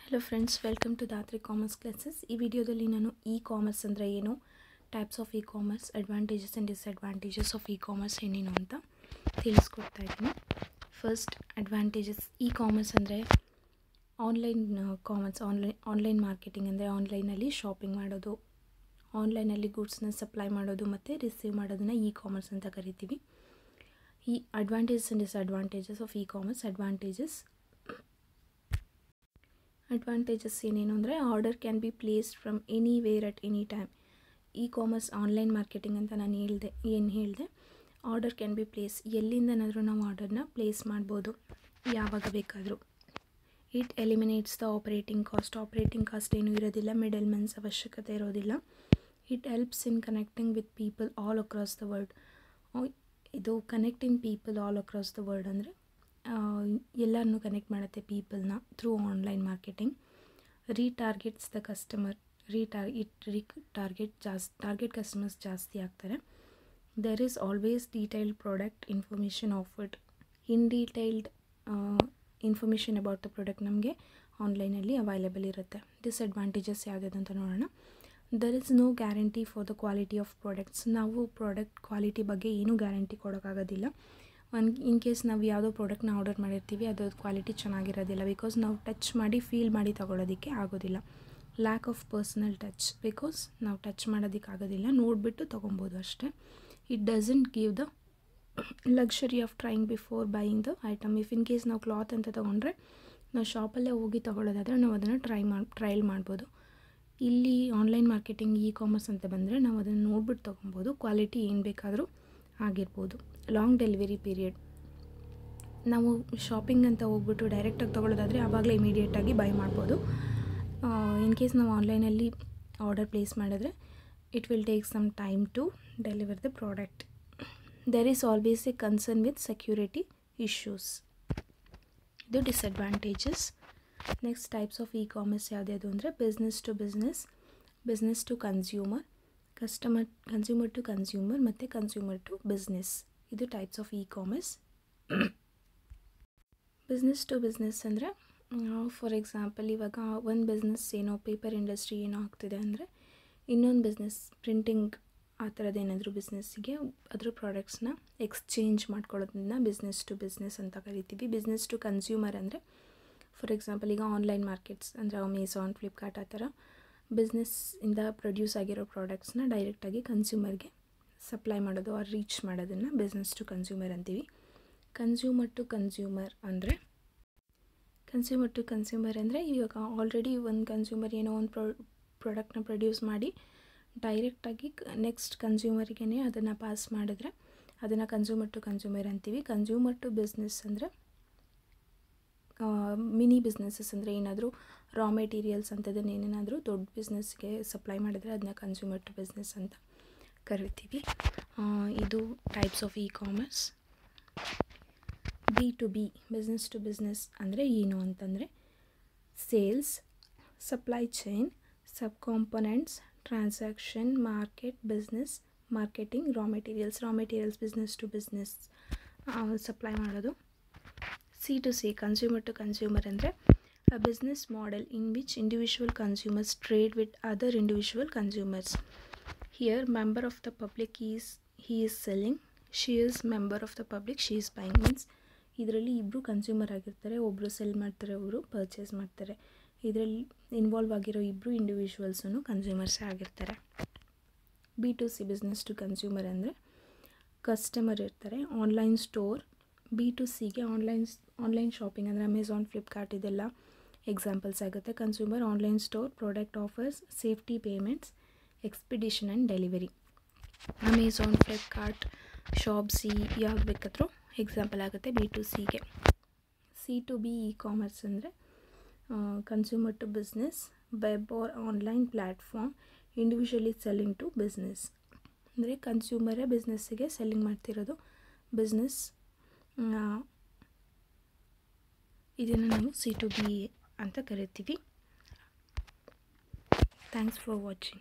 Hello friends, welcome to Dhatri Commerce Classes. ಈ ವಿಡಿಯೋದಲ್ಲಿ ನಾನು ಇ-ಕಾಮರ್ಸ್ ಅಂದರೆ ಏನು, types of e-commerce, advantages and disadvantages of e-commerce ಏನೇನು ಅಂತ ತಿಳಿಸ್ಕೊಡ್ತಾ ಇದ್ದೀನಿ. First advantages. ಇ-ಕಾಮರ್ಸ್ ಅಂದರೆ ಆನ್ಲೈನ್ ಕಾಮರ್ಸ್, ಆನ್ಲೈನ್ ಮಾರ್ಕೆಟಿಂಗ್ ಅಂದರೆ ಆನ್ಲೈನಲ್ಲಿ ಶಾಪಿಂಗ್ ಮಾಡೋದು, ಆನ್ಲೈನಲ್ಲಿ ಗೂಡ್ಸ್ನ ಸಪ್ಲೈ ಮಾಡೋದು ಮತ್ತು ರಿಸೀವ್ ಮಾಡೋದನ್ನು ಇ-ಕಾಮರ್ಸ್ ಅಂತ ಕರಿತೀವಿ. ಈ advantages and disadvantages of e-commerce. Advantages ಏನೇನು ಅಂದರೆ order can be placed from anywhere at any time. E-commerce online marketing ಅಂತ ನಾನು ಹೇಳಿದೆ. ಆರ್ಡರ್ ಕ್ಯಾನ್ ಬಿ ಪ್ಲೇಸ್, ಎಲ್ಲಿಂದನಾದರೂ ನಾವು ಆರ್ಡರ್ನ ಪ್ಲೇಸ್ ಮಾಡ್ಬೋದು ಯಾವಾಗ ಬೇಕಾದರೂ. It eliminates the operating cost ಏನೂ ಇರೋದಿಲ್ಲ, ಮಿಡಲ್ ಮೆನ್ಸ್ ಅವಶ್ಯಕತೆ ಇರೋದಿಲ್ಲ. It helps in connecting with people all across the world. ಇದು connecting people all across the world ಅಂದರೆ ಎಲ್ಲರನ್ನೂ ಕನೆಕ್ಟ್ ಮಾಡುತ್ತೆ ಪೀಪಲ್ನ through online marketing. Retargets the customer, target customers ಜಾಸ್ತಿ ಆಗ್ತಾರೆ. There is always detailed product information offered. In detailed information about the product ನಮಗೆ ಆನ್ಲೈನಲ್ಲಿ available ಇರುತ್ತೆ. Disadvantages ಯಾವುದಾದ್ರು ಅಂತ ನೋಡೋಣ. There is no guarantee for the quality of products. ನಾವು product quality ಬಗ್ಗೆ ಏನೂ ಗ್ಯಾರಂಟಿ ಕೊಡೋಕ್ಕಾಗೋದಿಲ್ಲ. ಇನ್ ಕೇಸ್ ನಾವು ಯಾವುದೋ ಪ್ರಾಡಕ್ಟ್ನ ಆರ್ಡರ್ ಮಾಡಿರ್ತೀವಿ, ಅದು ಕ್ವಾಲಿಟಿ ಚೆನ್ನಾಗಿರೋದಿಲ್ಲ, ಬಿಕಾಸ್ ನಾವು ಟಚ್ ಮಾಡಿ ಫೀಲ್ ಮಾಡಿ ತೊಗೊಳೋದಕ್ಕೆ ಆಗೋದಿಲ್ಲ. Lack of personal touch, because ನಾವು ಟಚ್ ಮಾಡೋದಕ್ಕಾಗೋದಿಲ್ಲ, ನೋಡಿಬಿಟ್ಟು ತೊಗೊಬೋದು ಅಷ್ಟೇ. It doesn't give the luxury of trying before buying the item. If in case ನಾವು ಕ್ಲಾತ್ ಅಂತ ತೊಗೊಂಡ್ರೆ ನಾವು ಶಾಪಲ್ಲೇ ಹೋಗಿ ತೊಗೊಳ್ಳೋದಾದರೆ ನಾವು ಅದನ್ನು ಟ್ರಯಲ್ ಮಾಡ್ಬೋದು. ಇಲ್ಲಿ ಆನ್ಲೈನ್ ಮಾರ್ಕೆಟಿಂಗ್ ಇ-ಕಾಮರ್ಸ್ ಅಂತ ಬಂದರೆ ನಾವು ಅದನ್ನು ನೋಡ್ಬಿಟ್ಟು ತೊಗೊಬೋದು, ಕ್ವಾಲಿಟಿ ಏನು ಬೇಕಾದರೂ ಆಗಿರ್ಬೋದು. ಲಾಂಗ್ ಡೆಲಿವರಿ ಪೀರಿಯಡ್, ನಾವು ಶಾಪಿಂಗ್ ಅಂತ ಹೋಗ್ಬಿಟ್ಟು ಡೈರೆಕ್ಟಾಗಿ ತೊಗೊಳ್ಳೋದಾದರೆ ಆವಾಗಲೇ ಇಮಿಡಿಯೇಟಾಗಿ ಬೈ ಮಾಡ್ಬೋದು. ಇನ್ ಕೇಸ್ ನಾವು ಆನ್ಲೈನಲ್ಲಿ ಆರ್ಡರ್ ಪ್ಲೇಸ್ ಮಾಡಿದ್ರೆ it will take some time to deliver the product. There is always a concern with security issues. ಇದು disadvantages. Next types of e-commerce ಯಾವುದ್ಯಾವುದು ಅಂದರೆ business to consumer, consumer to consumer ಮತ್ತು consumer to business. ಇದು types of e-commerce. Business to business ಅಂದರೆ for example ಇವಾಗ ಒಂದು business ಏನೋ paper industry ಏನೋ ಆಗ್ತಿದೆ ಅಂದರೆ ಇನ್ನೊಂದು ಬಿಸ್ನೆಸ್ ಪ್ರಿಂಟಿಂಗ್ ಆ ಥರದ್ದೇನಾದರೂ ಬಿಸ್ನೆಸ್ಸಿಗೆ ಅದ್ರ ಪ್ರಾಡಕ್ಟ್ಸ್ನ ಎಕ್ಸ್ಚೇಂಜ್ ಮಾಡ್ಕೊಳ್ಳೋದನ್ನ ಬಿಸ್ನೆಸ್ ಟು ಬಿಸ್ನೆಸ್ ಅಂತ ಕರಿತೀವಿ. ಬಿಸ್ನೆಸ್ ಟು ಕನ್ಸ್ಯೂಮರ್ ಅಂದರೆ ಫಾರ್ ಎಕ್ಸಾಂಪಲ್ ಈಗ ಆನ್ಲೈನ್ ಮಾರ್ಕೆಟ್ಸ್ ಅಂದರೆ ಅಮೆಝಾನ್, ಫ್ಲಿಪ್ಕಾರ್ಟ್ ಆ ಥರ ಬಿಸ್ನೆಸ್ಸಿಂದ ಪ್ರೊಡ್ಯೂಸ್ ಆಗಿರೋ ಪ್ರಾಡಕ್ಟ್ಸ್ನ ಡೈರೆಕ್ಟಾಗಿ ಕನ್ಸ್ಯೂಮರ್ಗೆ ಸಪ್ಲೈ ಮಾಡೋದು ಆರ್ ರೀಚ್ ಮಾಡೋದನ್ನು ಬಿಸ್ನೆಸ್ ಟು ಕನ್ಸ್ಯೂಮರ್ ಅಂತೀವಿ. ಕನ್ಸ್ಯೂಮರ್ ಟು ಕನ್ಸ್ಯೂಮರ್ ಅಂದರೆ ಇವಾಗ ಆಲ್ರೆಡಿ ಒಂದು ಕನ್ಸ್ಯೂಮರ್ ಏನೋ ಒಂದು ಪ್ರಾಡಕ್ಟ್ನ ಪ್ರೊಡ್ಯೂಸ್ ಮಾಡಿ ಡೈರೆಕ್ಟಾಗಿ ನೆಕ್ಸ್ಟ್ ಕನ್ಸ್ಯೂಮರ್ಗೇ ಅದನ್ನು ಪಾಸ್ ಮಾಡಿದ್ರೆ ಅದನ್ನು ಕನ್ಸ್ಯೂಮರ್ ಟು ಕನ್ಸ್ಯೂಮರ್ ಅಂತೀವಿ. ಕನ್ಸ್ಯೂಮರ್ ಟು ಬಿಸ್ನೆಸ್ ಅಂದರೆ ಮಿನಿ ಬಿಸ್ನೆಸಸ್ ಅಂದರೆ ಏನಾದರೂ ರಾ ಮೆಟೀರಿಯಲ್ಸ್ ಅಂಥದ್ದನ್ನು ಏನೇನಾದರೂ ದೊಡ್ಡ ಬಿಸ್ನೆಸ್ಗೆ ಸಪ್ಲೈ ಮಾಡಿದ್ರೆ ಅದನ್ನ ಕನ್ಸ್ಯೂಮರ್ ಟು ಬಿಸ್ನೆಸ್ ಅಂತ ಕರಿತೀವಿ. ಇದು types of e-commerce. B2B, business to business ಅಂದರೆ ಏನು ಅಂತಂದರೆ sales, supply chain, sub components, transaction, marketing, raw materials business to business supply ಮಾಡೋದು. C2C, ಕನ್ಸ್ಯೂಮರ್ ಟು ಕನ್ಸ್ಯೂಮರ್ ಅಂದರೆ a business model in which individual consumers trade with other individual consumers. Here member of the public he is selling, she is member of the public, she is buying. Means ಇದರಲ್ಲಿ ಇಬ್ಬರು consumer ಆಗಿರ್ತಾರೆ, ಒಬ್ಬರು cell ಮಾಡ್ತಾರೆ, ಒಬ್ಬರು purchase ಮಾಡ್ತಾರೆ. ಇದರಲ್ಲಿ involve ಆಗಿರೋ ಇಬ್ಬರು ಇಂಡಿವಿಜುವಲ್ಸೂ ಕನ್ಸ್ಯೂಮರ್ಸೇ ಆಗಿರ್ತಾರೆ. B2C, ಬಿಸ್ನೆಸ್ ಟು ಕನ್ಸ್ಯೂಮರ್ ಅಂದರೆ ಕಸ್ಟಮರ್ ಇರ್ತಾರೆ, ಆನ್ಲೈನ್ ಸ್ಟೋರ್. B2Cಗೆ ಆನ್ಲೈನ್ ಶಾಪಿಂಗ್ ಅಂದರೆ ಅಮೆಝಾನ್, ಫ್ಲಿಪ್ಕಾರ್ಟ್ ಇದೆಲ್ಲ ಎಕ್ಸಾಂಪಲ್ಸ್ ಆಗುತ್ತೆ. Consumer online store, product offers, safety payments, expedition and delivery. Amazon, Flipkart, Shopsy ಯಾವ್ದು ಬೇಕಾದರೂ ಎಕ್ಸಾಂಪಲ್ ಆಗುತ್ತೆ B2Cಗೆ. C2B ಇ-ಕಾಮರ್ಸ್ ಅಂದರೆ consumer to business, web or online platform, individually selling to business ಅಂದರೆ ಕನ್ಸ್ಯೂಮರೇ ಬಿಸ್ನೆಸ್ಸಿಗೆ ಸೆಲ್ಲಿಂಗ್ ಮಾಡ್ತಿರೋದು ಬಿಸ್ನೆಸ್. ಇದನ್ನು ನಾವು C2B ಅಂತ ಕರಿತೀವಿ. Thanks for watching.